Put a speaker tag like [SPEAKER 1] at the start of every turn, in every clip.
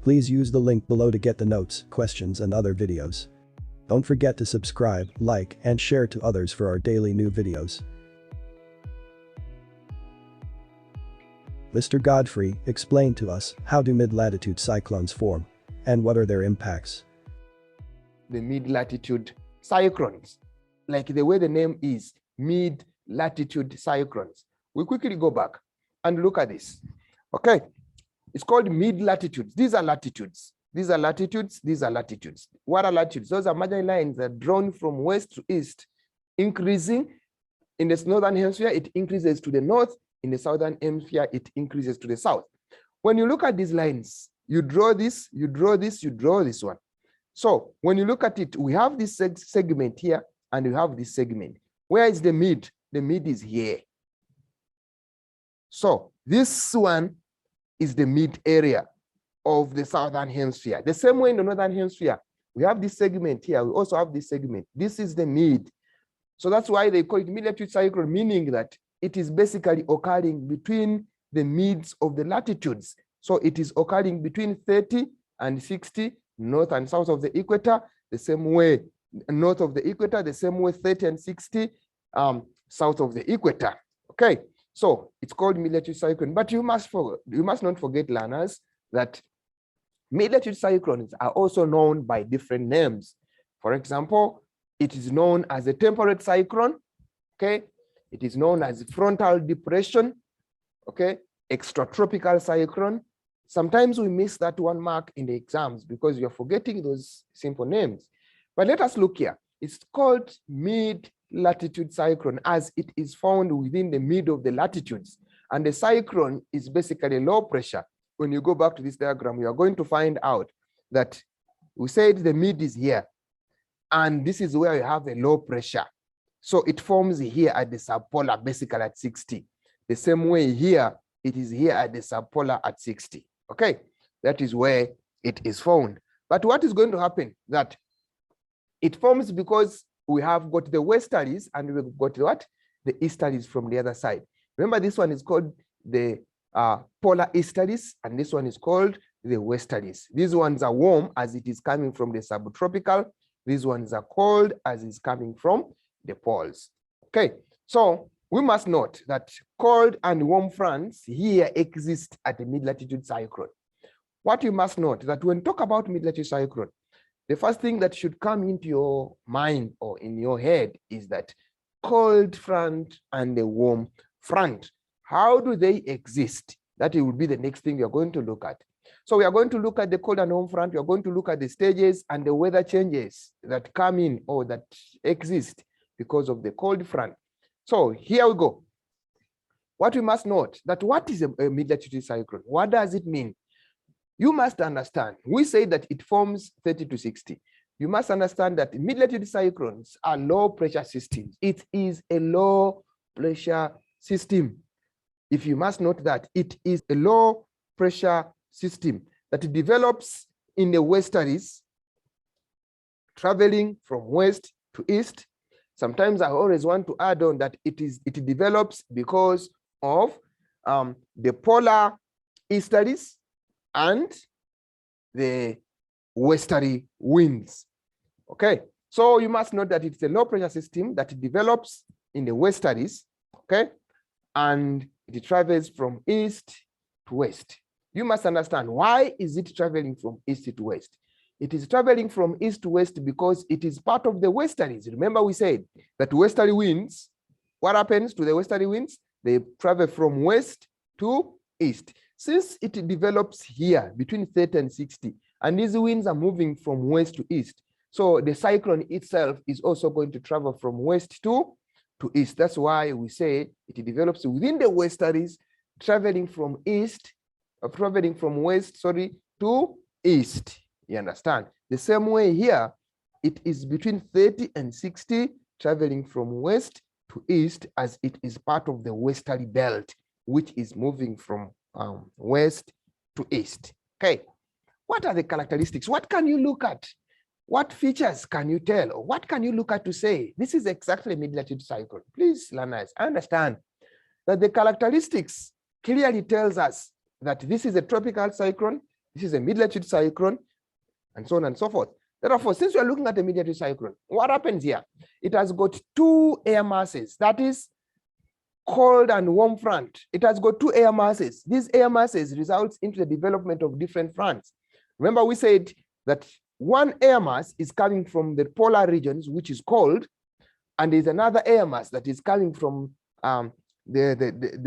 [SPEAKER 1] Please use the link below to get the notes, questions and other videos. Don't forget to subscribe, like, and share to others for our daily new videos. Mr. Godfrey, explain to us, how do mid-latitude cyclones form? And what are their impacts?
[SPEAKER 2] The mid-latitude cyclones, like the way the name is, mid-latitude cyclones. We quickly go back and look at this. Okay, it's called mid-latitudes. These are latitudes. These are latitudes. These are latitudes. What are latitudes? Those are imaginary lines that are drawn from west to east, increasing. In the northern hemisphere, it increases to the north. In the southern hemisphere, it increases to the south. When you look at these lines, you draw this, you draw this, you draw this one. So when you look at it, we have this segment here, and we have this segment. Where is the mid? The mid is here. So this one is the mid area of the southern hemisphere. The same way in the northern hemisphere, we have this segment here. We also have this segment. This is the mid. So that's why they call it mid-latitude cyclone, meaning that it is basically occurring between the mids of the latitudes. So it is occurring between 30 and 60, north and south of the equator, the same way north of the equator, the same way 30 and 60, south of the equator. Okay, so it's called mid-latitude cyclone. But you must not forget, learners, that mid-latitude cyclones are also known by different names. For example, it is known as a temperate cyclone. Okay, it is known as frontal depression. Okay, extratropical cyclone. Sometimes we miss that one mark in the exams because you're forgetting those simple names. But let us look here. It's called mid-latitude cyclone as it is found within the mid of the latitudes. And the cyclone is basically low pressure. When you go back to this diagram, you are going to find out that we said the mid is here. And this is where you have a low pressure. So it forms here at the subpolar, basically at 60. The same way here, it is here at the subpolar at 60. Okay, that is where it is found. But what is going to happen? That it forms because we have got the westerlies and we've got what? The easterlies from the other side. Remember, this one is called the polar easterlies, and this one is called the westerlies. These ones are warm as it is coming from the subtropical. These ones are cold as it's coming from the poles. Okay, so we must note that cold and warm fronts here exist at the mid-latitude cyclone. What you must note that when talk about mid-latitude cyclone, the first thing that should come into your mind or in your head is that cold front and the warm front. How do they exist? That will be the next thing we are going to look at. So we are going to look at the cold and warm front. We are going to look at the stages and the weather changes that come in or that exist because of the cold front. So here we go. What we must note that what is a mid-latitude cyclone? What does it mean? You must understand, we say that it forms 30 to 60. You must understand that mid-latitude cyclones are low pressure systems. It is a low pressure system. If you must note that it is a low pressure system that develops in the westerlies, traveling from west to east. Sometimes I always want to add on that it develops because of the polar easterlies and the westerly winds. Okay, so you must know that it's a low pressure system that develops in the westerlies, okay, and it travels from east to west. You must understand, why is it traveling from east to west? It is traveling from east to west because it is part of the westerlies. Remember, we said that westerly winds, what happens to the westerly winds? They travel from west to east. Since it develops here between 30 and 60, and these winds are moving from west to east, so the cyclone itself is also going to travel from west to east. That's why we say it develops within the westerlies, traveling from west, to east. You understand? The same way here, it is between 30 and 60, traveling from west to east, as it is part of the westerly belt, which is moving from west to east. Okay, what are the characteristics? What can you look at? What features can you tell? Or what can you look at to say this is exactly a mid-latitude cyclone? Please, learners, understand that the characteristics clearly tells us that this is a tropical cyclone, This is a mid-latitude cyclone, and so on and so forth. Therefore, since we are looking at a mid-latitude cyclone, what happens here? It has got two air masses, that is cold and warm front. It has got two air masses. These air masses results into the development of different fronts. Remember, we said that one air mass is coming from the polar regions, which is cold, and there's another air mass that is coming from the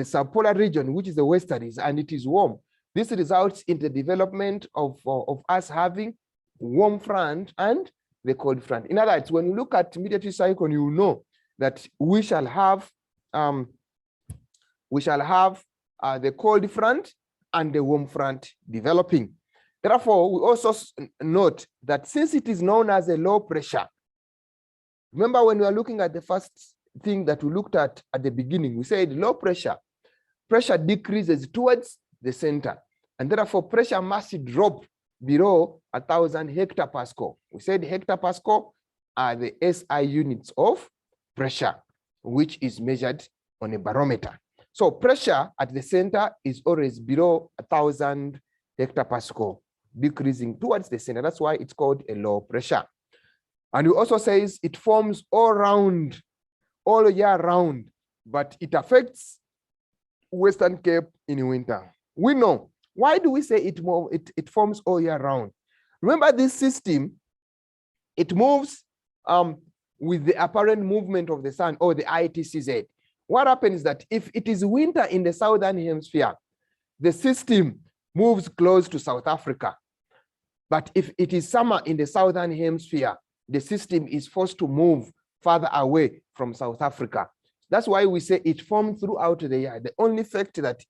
[SPEAKER 2] subpolar region, which is the westerlies, and it is warm. This results in the development of us having warm front and the cold front. In other words, when you look at mid-latitude cyclone, you know that we shall have the cold front and the warm front developing. Therefore, we also note that since it is known as a low pressure, remember when we are looking at the first thing that we looked at the beginning, we said low pressure decreases towards the center, and therefore pressure must drop below 1,000 hectopascal. We said hectopascal are the SI units of pressure, which is measured on a barometer. So pressure at the center is always below 1,000 hectopascal, decreasing towards the center. That's why it's called a low pressure. And it also says it forms all year round, but it affects Western Cape in winter. We know. Why do we say it forms all year round? Remember, this system, it moves with the apparent movement of the sun, or the ITCZ. What happens is that if it is winter in the southern hemisphere, the system moves close to South Africa. But if it is summer in the southern hemisphere, the system is forced to move further away from South Africa. That's why we say it forms throughout the year. The only fact that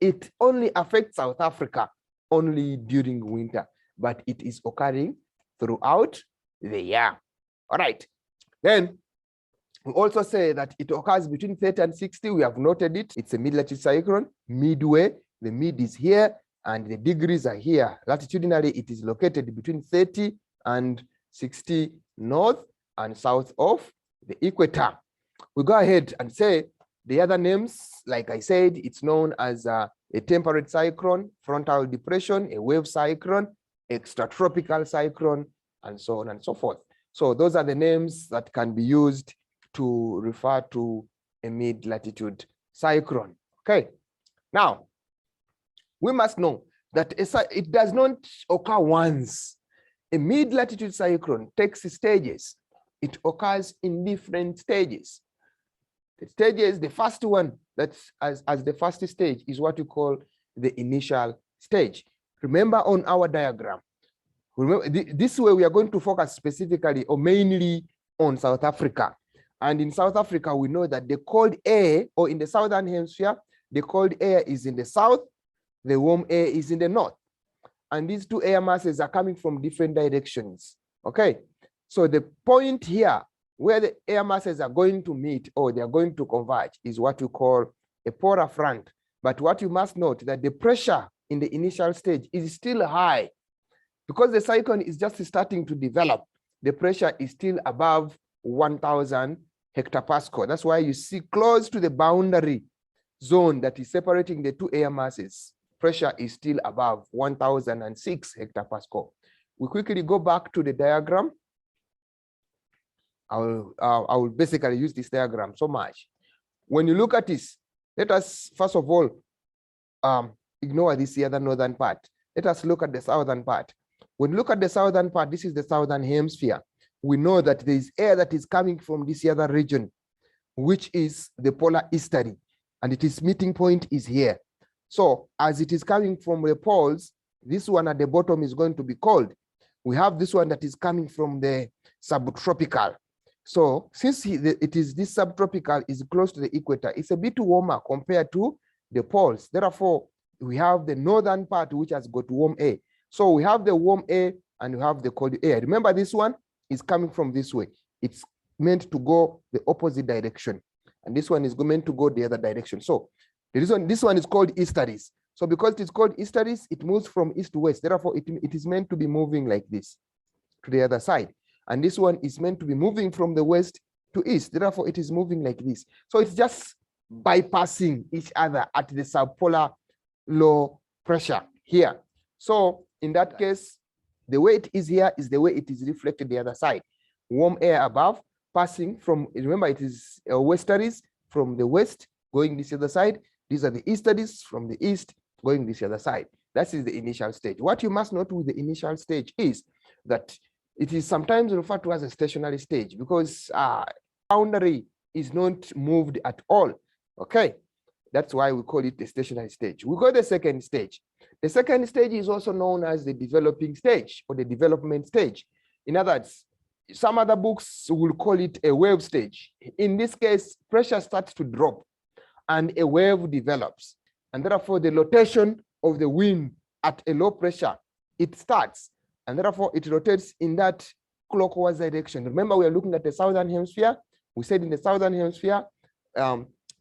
[SPEAKER 2] it only affects South Africa only during winter, but it is occurring throughout the year. All right. Then we also say that it occurs between 30 and 60. We have noted it. It's a mid-latitude cyclone, midway. The mid is here and the degrees are here. Latitudinally, it is located between 30 and 60 north and south of the equator. We go ahead and say the other names, like I said, it's known as a temperate cyclone, frontal depression, a wave cyclone, extratropical cyclone, and so on and so forth. So those are the names that can be used to refer to a mid-latitude cyclone. Okay. Now, we must know that it does not occur once. A mid-latitude cyclone takes stages. It occurs in different stages. The stages, the first one, that's as the first stage, is what we call the initial stage. Remember on our diagram, remember this way we are going to focus specifically or mainly on South Africa. And in South Africa, we know that the cold air, or in the southern hemisphere, the cold air is in the south, the warm air is in the north. And these two air masses are coming from different directions. Okay. So the point here where the air masses are going to meet, or they are going to converge, is what we call a polar front. But what you must note that the pressure in the initial stage is still high. Because the cyclone is just starting to develop, the pressure is still above 1,000 hectopascal. That's why you see close to the boundary zone that is separating the two air masses, pressure is still above 1,006 hectopascal. We quickly go back to the diagram. I will basically use this diagram so much. When you look at this, let us first of all ignore this other northern part. Let us look at the southern part. When you look at the southern part, this is the southern hemisphere. We know that there is air that is coming from this other region, which is the polar easterly, and its meeting point is here. So as it is coming from the poles, this one at the bottom is going to be cold. We have this one that is coming from the subtropical. So since this subtropical is close to the equator, it's a bit warmer compared to the poles. Therefore, we have the northern part which has got warm air. So we have the warm air and we have the cold air. Remember, this one is coming from this way. It's meant to go the opposite direction. And this one is meant to go the other direction. So this one is called easterlies. So because it's called easterlies, it moves from east to west. Therefore, it is meant to be moving like this to the other side. And this one is meant to be moving from the west to east. Therefore, it is moving like this. So it's just bypassing each other at the subpolar low pressure here. So in that case, the way it is here is the way it is reflected the other side. Warm air above passing from, remember it is westerlies from the west going this other side. These are the easterlies from the east going this other side. That is the initial stage. What you must note with the initial stage is that it is sometimes referred to as a stationary stage because boundary is not moved at all. Okay, that's why we call it the stationary stage. We got the second stage. The second stage is also known as the developing stage or the development stage. In other words, some other books will call it a wave stage. In this case, pressure starts to drop and a wave develops. And therefore, the rotation of the wind at a low pressure, it starts. And therefore, it rotates in that clockwise direction. Remember, we are looking at the southern hemisphere. We said in the southern hemisphere,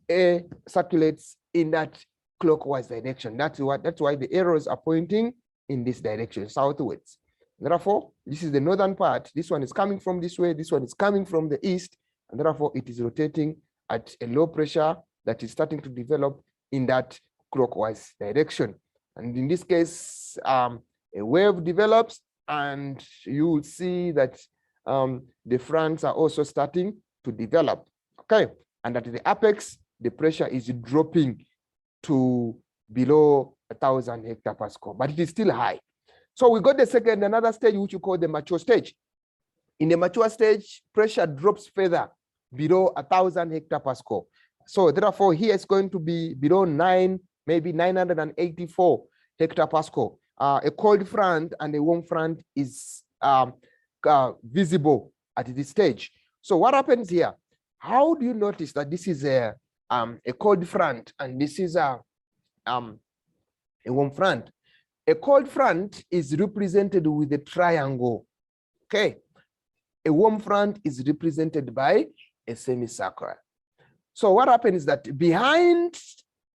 [SPEAKER 2] air circulates in that clockwise direction. That's why the arrows are pointing in this direction, southwards. Therefore, this is the northern part. This one is coming from this way. This one is coming from the east. And therefore, it is rotating at a low pressure that is starting to develop in that clockwise direction. And in this case, a wave develops, and you will see that the fronts are also starting to develop. Okay. And at the apex, the pressure is dropping to below 1,000 hectopascal, but it is still high. So we got another stage, which you call the mature stage. In the mature stage, pressure drops further below 1,000 hectopascal. So therefore, here it's going to be below maybe 984 hectopascal. A cold front and a warm front is visible at this stage. So what happens here? How do you notice that this is a cold front and this is a warm front? A cold front is represented with a triangle. Okay. A warm front is represented by a semicircle. So what happens is that behind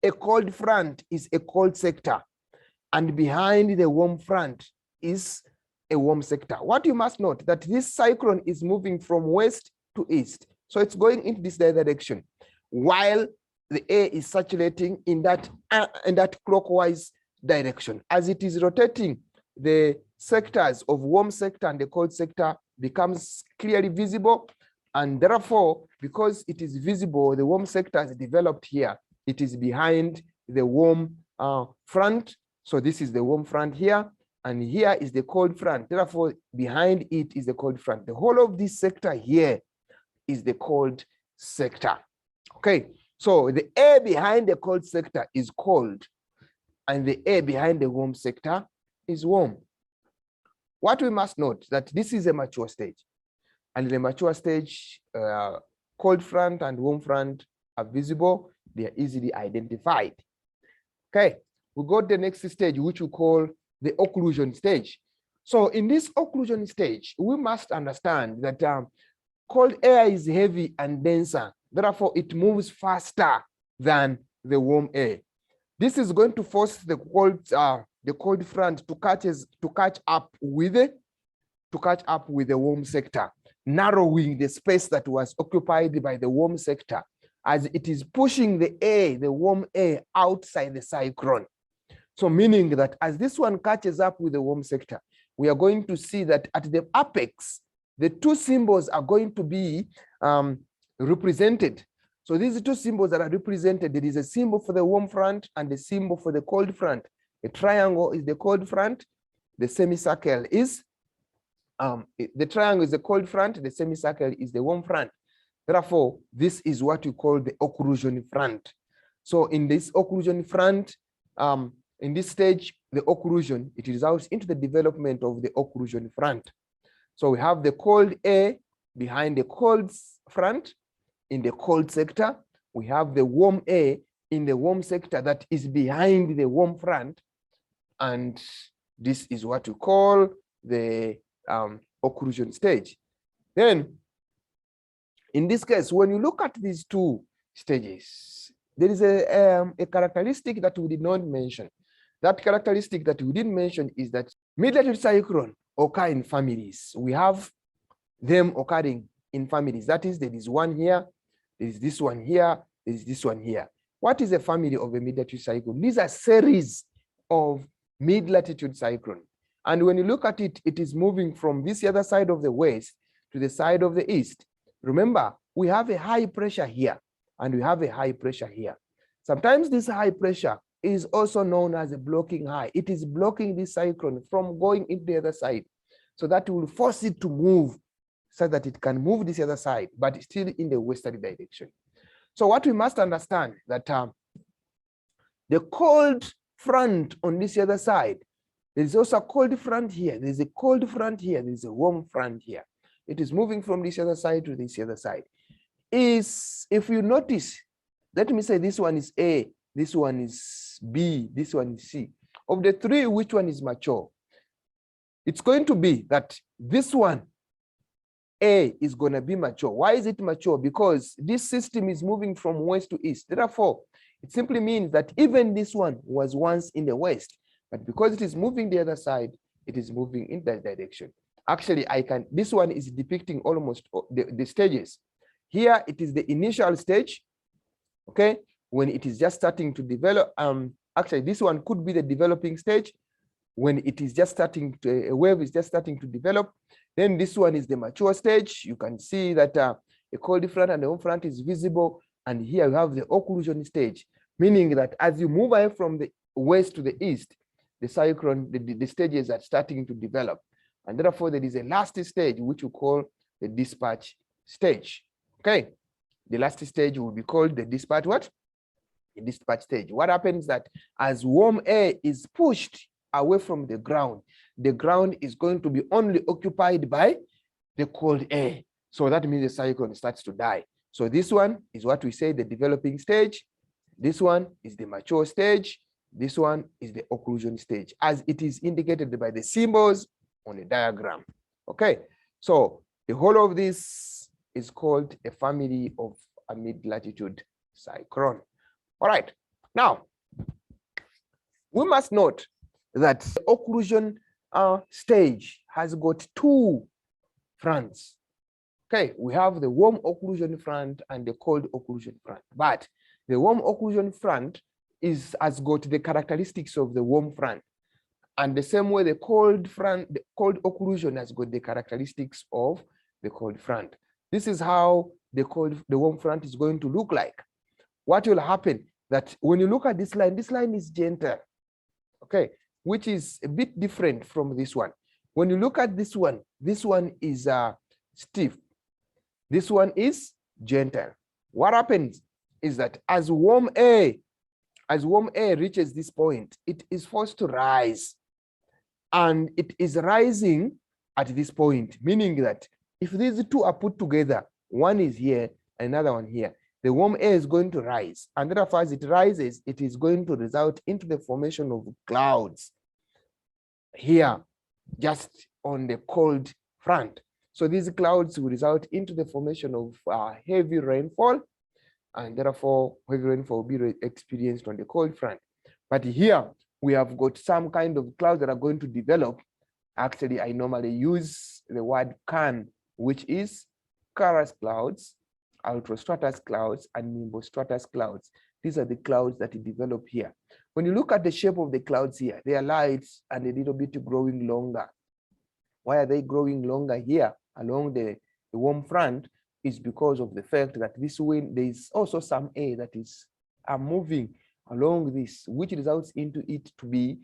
[SPEAKER 2] a cold front is a cold sector, and behind the warm front is a warm sector. What you must note that this cyclone is moving from west to east. So it's going into this direction, while the air is circulating in that clockwise direction. As it is rotating, the sectors of warm sector and the cold sector becomes clearly visible. And therefore, because it is visible, the warm sector is developed here. It is behind the warm front. So this is the warm front here, and here is the cold front. Therefore, behind it is the cold front. The whole of this sector here is the cold sector. Okay, so the air behind the cold sector is cold, and the air behind the warm sector is warm. What we must note that this is a mature stage, and in the mature stage, cold front and warm front are visible. They are easily identified. Okay, we got the next stage, which we call the occlusion stage. So in this occlusion stage, we must understand that cold air is heavy and denser. Therefore, it moves faster than the warm air. This is going to force the cold front to catch up with the warm sector, narrowing the space that was occupied by the warm sector, as it is pushing the warm air outside the cyclone. So meaning that as this one catches up with the warm sector, we are going to see that at the apex, the two symbols are going to be represented. So these two symbols that are represented, there is a symbol for the warm front and a symbol for the cold front. A triangle is the cold front, the semicircle is, the triangle is the cold front, the semicircle is the warm front. Therefore, this is what we call the occlusion front. So in this occlusion front, in this stage, the occlusion, it results into the development of the occlusion front. So we have the cold air behind the cold front in the cold sector. We have the warm air in the warm sector that is behind the warm front. And this is what we call the occlusion stage. Then, in this case, when you look at these two stages, there is a characteristic that we did not mention. That characteristic that we didn't mention is that mid-latitude cyclone occur in families. We have them occurring in families. That is, there is one here, there is this one here, there is this one here. What is a family of a mid-latitude cyclone? These are series of mid-latitude cyclone. And when you look at it, it is moving from this other side of the west to the side of the east. Remember, we have a high pressure here and we have a high pressure here. Sometimes this high pressure is also known as a blocking high. It is blocking this cyclone from going into the other side. So that will force it to move so that it can move this other side, but still in the westerly direction. So what we must understand that the cold front on this other side, there is also a cold front here. There is a cold front here. There is a warm front here. It is moving from this other side to this other side. If you notice, let me say this one is A, this one is B, this one is C. Of the three, which one is mature? It's going to be that this one, A, is going to be mature. Why is it mature? Because this system is moving from west to east. Therefore, it simply means that even this one was once in the west, but because it is moving the other side, it is moving in that direction. Actually, this one is depicting almost the stages. Here, it is the initial stage, okay, when it is just starting to develop. Actually, this one could be the developing stage when it is just starting to, a wave is just starting to develop. Then this one is the mature stage. You can see that a cold front and the warm front is visible. And here you have the occlusion stage, meaning that as you move away from the west to the east, the cyclone, the stages are starting to develop. And therefore, there is a last stage, which we call the dispatch stage. Okay, the last stage will be called the dispatch what? The dispatch stage. What happens that as warm air is pushed away from the ground is going to be only occupied by the cold air. So that means the cyclone starts to die. So this one is what we say the developing stage. This one is the mature stage. This one is the occlusion stage, as it is indicated by the symbols on the diagram. Okay, so the whole of this is called a family of a mid-latitude cyclone. All right, now we must note that the occlusion stage has got two fronts. Okay, we have the warm occlusion front and the cold occlusion front, but the warm occlusion front has got the characteristics of the warm front, and the same way the cold occlusion has got the characteristics of the cold front. This is how the warm front is going to look like. What will happen that when you look at this line is gentle, okay, which is a bit different from this one. When you look at this one is stiff. This one is gentle. What happens is that as warm air reaches this point, it is forced to rise. And it is rising at this point, meaning that if these two are put together, one is here, another one here, the warm air is going to rise. And therefore, as it rises, it is going to result into the formation of clouds here, just on the cold front. So these clouds will result into the formation of heavy rainfall, and therefore heavy rainfall will be experienced on the cold front. But here we have got some kind of clouds that are going to develop. Actually, I normally use the word CAN, which is cirrus clouds, altostratus clouds, and nimbostratus clouds. These are the clouds that develop here. When you look at the shape of the clouds here, they are light and a little bit growing longer. Why are they growing longer here along the warm front? Is because of the fact that this wind, there is also some air that is moving along this, which results into it to be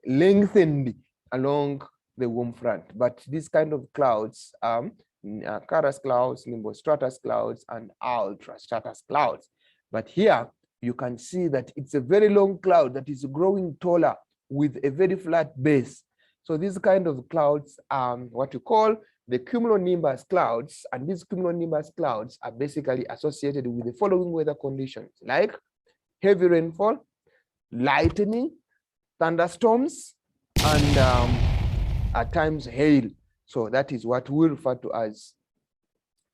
[SPEAKER 2] lengthened along the warm front. But these kind of clouds, cirrus clouds, nimbostratus clouds, and altostratus clouds. But here you can see that it's a very long cloud that is growing taller with a very flat base. So these kind of clouds are what you call the cumulonimbus clouds, and these cumulonimbus clouds are basically associated with the following weather conditions, like heavy rainfall, lightning, thunderstorms, and at times hail. So that is what we refer to as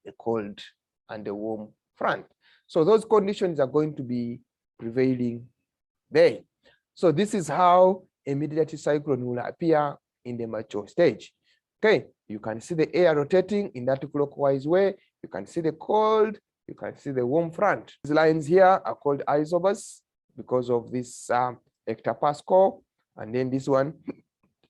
[SPEAKER 2] the cold and the warm front. So those conditions are going to be prevailing there. So this is how a mid-latitude cyclone will appear in the mature stage. Okay, you can see the air rotating in that clockwise way. You can see the cold, you can see the warm front. These lines here are called isobars because of this hectopascal, and then this one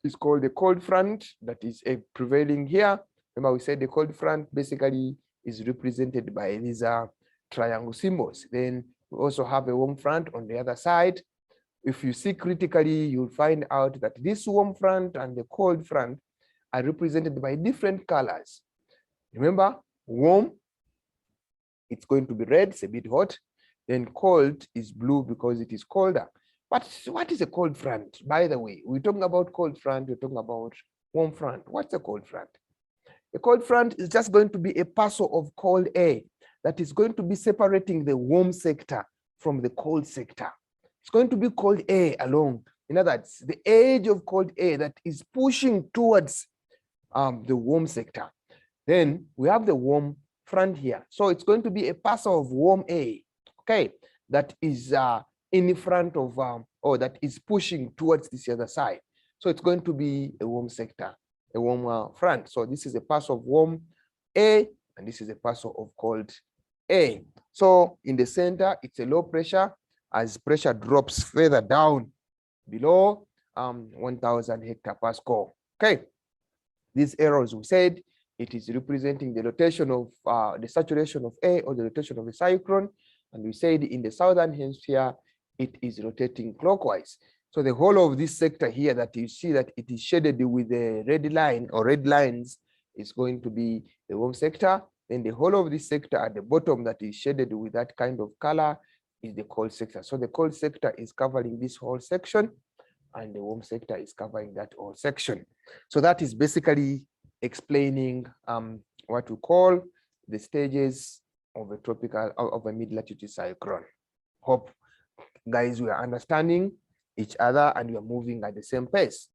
[SPEAKER 2] is called the cold front that is prevailing here. Remember, we said the cold front basically is represented by these triangle symbols. Then we also have a warm front on the other side. If you see critically, you'll find out that this warm front and the cold front are represented by different colors. Remember, warm, it's going to be red, it's a bit hot. Then cold is blue because it is colder. But what is a cold front? By the way, we're talking about cold front, we're talking about warm front. What's a cold front? A cold front is just going to be a parcel of cold air that is going to be separating the warm sector from the cold sector. It's going to be cold air along. In other words, the edge of cold air that is pushing towards the warm sector. Then we have the warm front here. So it's going to be a parcel of warm air, okay, that is in front of, or that is pushing towards this other side. So it's going to be a warm sector, a warm front. So this is a parcel of warm air, and this is a parcel of cold air. So in the center, it's a low pressure. As pressure drops further down below 1000 hectopascal. Okay, these arrows, we said it is representing the rotation of the saturation of air or the rotation of a cyclone, and we said in the southern hemisphere it is rotating clockwise. So the whole of this sector here that you see that it is shaded with a red line or red lines is going to be the warm sector. Then the whole of this sector at the bottom that is shaded with that kind of color is the cold sector. So the cold sector is covering this whole section, and the warm sector is covering that whole section. So that is basically explaining what we call the stages of a tropical, of a mid-latitude cyclone. Hope, guys, we are understanding each other and we are moving at the same pace.